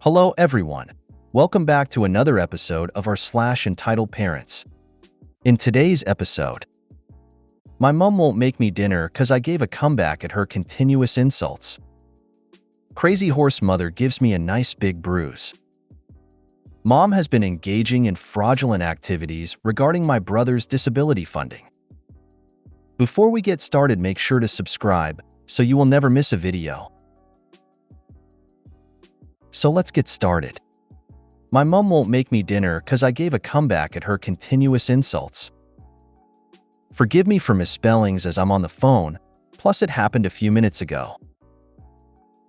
Hello everyone. Welcome back to another episode of our entitled parents. In today's episode, my mom won't make me dinner cause I gave a comeback at her continuous insults. Crazy horse mother gives me a nice big bruise. Mom has been engaging in fraudulent activities regarding my brother's disability funding. Before we get started, make sure to subscribe so you will never miss a video. So let's get started. My mom won't make me dinner cause I gave a comeback at her continuous insults. Forgive me for misspellings as I'm on the phone, plus it happened a few minutes ago.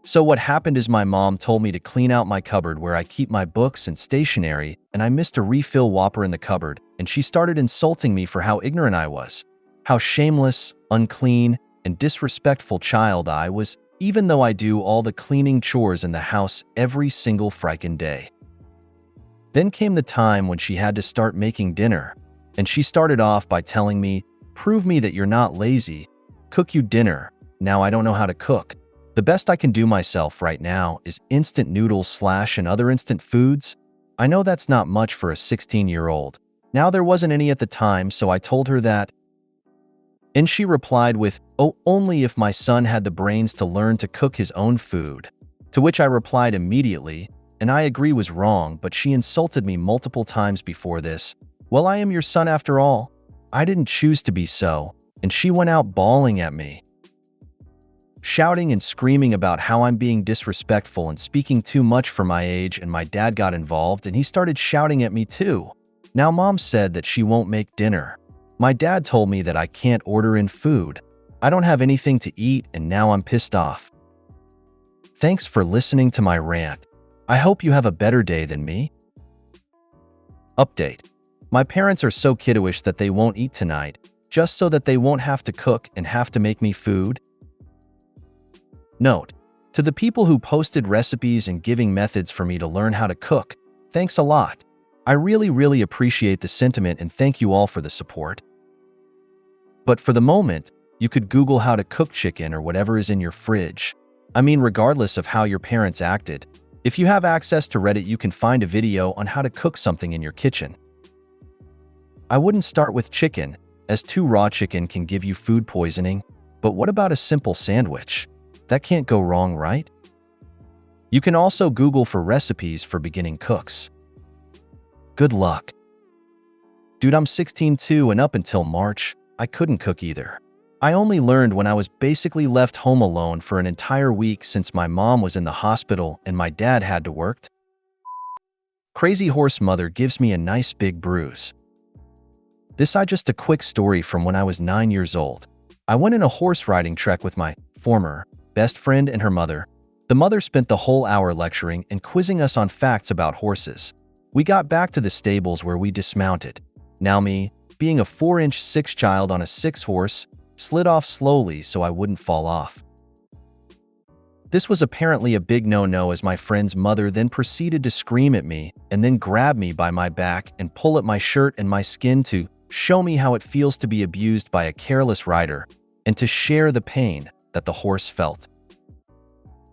So what happened is my mom told me to clean out my cupboard where I keep my books and stationery, and I missed a refill whopper in the cupboard, and she started insulting me for how ignorant I was, how shameless, unclean, and disrespectful child I was, even though I do all the cleaning chores in the house every single frickin' day. Then came the time when she had to start making dinner, and she started off by telling me, "Prove me that you're not lazy. Cook you dinner. Now I don't know how to cook. The best I can do myself right now is instant noodles / and other instant foods." I know that's not much for a 16-year-old. Now there wasn't any at the time, so I told her that. And she replied with, "Oh, only if my son had the brains to learn to cook his own food." To which I replied immediately, and I agree was wrong, but she insulted me multiple times before this. "Well, I am your son after all. I didn't choose to be so." And she went out bawling at me, shouting and screaming about how I'm being disrespectful and speaking too much for my age, and my dad got involved and he started shouting at me too. Now mom said that she won't make dinner. My dad told me that I can't order in food. I don't have anything to eat, and now I'm pissed off. Thanks for listening to my rant. I hope you have a better day than me. Update. My parents are so kiddish that they won't eat tonight, just so that they won't have to cook and have to make me food. Note: to the people who posted recipes and giving methods for me to learn how to cook, thanks a lot. I really appreciate the sentiment, and thank you all for the support. But for the moment, you could Google how to cook chicken or whatever is in your fridge. I mean, regardless of how your parents acted, if you have access to Reddit, you can find a video on how to cook something in your kitchen. I wouldn't start with chicken, as too raw chicken can give you food poisoning, but what about a simple sandwich? That can't go wrong, right? You can also Google for recipes for beginning cooks. Good luck. Dude, I'm 16 too, and up until March, I couldn't cook either. I only learned when I was basically left home alone for an entire week since my mom was in the hospital and my dad had to work. Crazy horse mother gives me a nice big bruise. This is just a quick story from when I was 9 years old. I went on a horse riding trek with my former best friend and her mother. The mother spent the whole hour lecturing and quizzing us on facts about horses. We got back to the stables where we dismounted. Now me, being a 4-inch 6 child on a 6 horse, slid off slowly so I wouldn't fall off. This was apparently a big no-no, as my friend's mother then proceeded to scream at me and then grab me by my back and pull at my shirt and my skin to show me how it feels to be abused by a careless rider and to share the pain that the horse felt.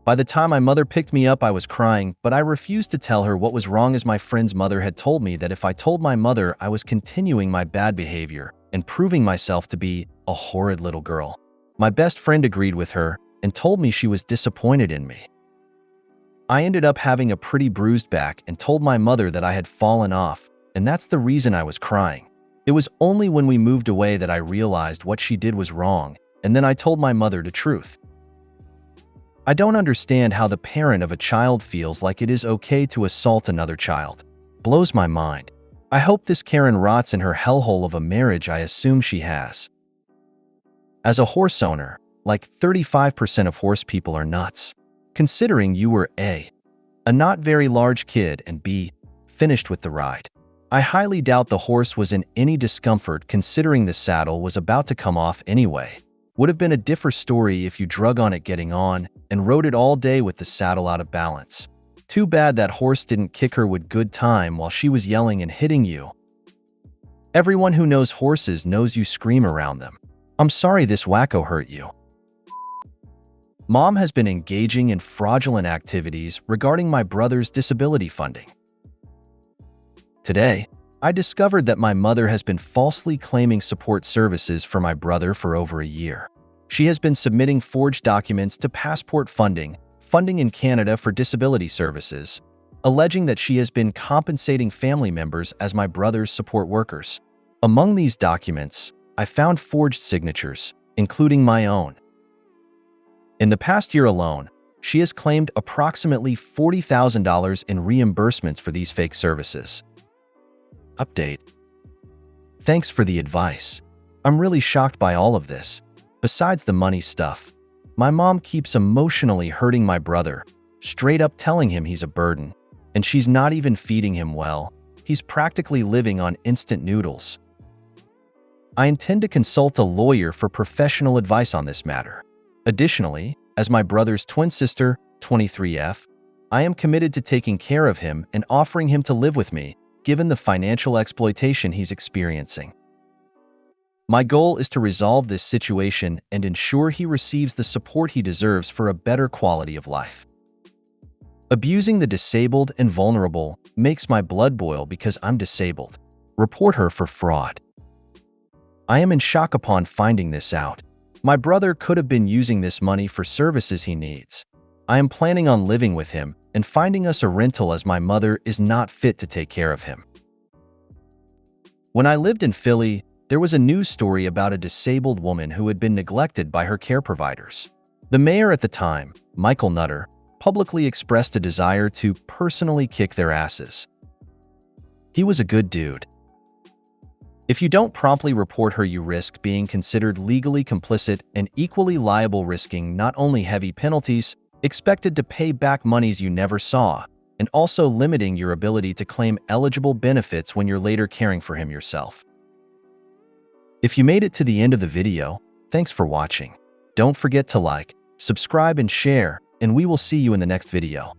By the time my mother picked me up, I was crying, but I refused to tell her what was wrong, as my friend's mother had told me that if I told my mother, I was continuing my bad behavior and proving myself to be a horrid little girl. My best friend agreed with her and told me she was disappointed in me. I ended up having a pretty bruised back and told my mother that I had fallen off, and that's the reason I was crying. It was only when we moved away that I realized what she did was wrong, and then I told my mother the truth. I don't understand how the parent of a child feels like it is okay to assault another child. Blows my mind. I hope this Karen rots in her hellhole of a marriage I assume she has. As a horse owner, like 35% of horse people are nuts. Considering you were A, not very large kid, and B, finished with the ride. I highly doubt the horse was in any discomfort, considering the saddle was about to come off anyway. Would have been a different story if you drug on it getting on and rode it all day with the saddle out of balance. Too bad that horse didn't kick her with good time while she was yelling and hitting you. Everyone who knows horses knows you scream around them. I'm sorry this wacko hurt you. Mom has been engaging in fraudulent activities regarding my brother's disability funding. Today, I discovered that my mother has been falsely claiming support services for my brother for over a year. She has been submitting forged documents to passport funding in Canada for disability services, alleging that she has been compensating family members as my brother's support workers. Among these documents, I found forged signatures, including my own. In the past year alone, she has claimed approximately $40,000 in reimbursements for these fake services. Update. Thanks for the advice. I'm really shocked by all of this. Besides the money stuff, my mom keeps emotionally hurting my brother, straight up telling him he's a burden, and she's not even feeding him well. He's practically living on instant noodles. I intend to consult a lawyer for professional advice on this matter. Additionally, as my brother's twin sister, 23F, I am committed to taking care of him and offering him to live with me, given the financial exploitation he's experiencing. My goal is to resolve this situation and ensure he receives the support he deserves for a better quality of life. Abusing the disabled and vulnerable makes my blood boil because I'm disabled. Report her for fraud. I am in shock upon finding this out. My brother could have been using this money for services he needs. I am planning on living with him and finding us a rental as my mother is not fit to take care of him. When I lived in Philly, there was a news story about a disabled woman who had been neglected by her care providers. The mayor at the time, Michael Nutter, publicly expressed a desire to personally kick their asses. He was a good dude. If you don't promptly report her, you risk being considered legally complicit and equally liable, risking not only heavy penalties, expected to pay back monies you never saw, and also limiting your ability to claim eligible benefits when you're later caring for him yourself. If you made it to the end of the video, thanks for watching. Don't forget to like, subscribe, and share, and we will see you in the next video.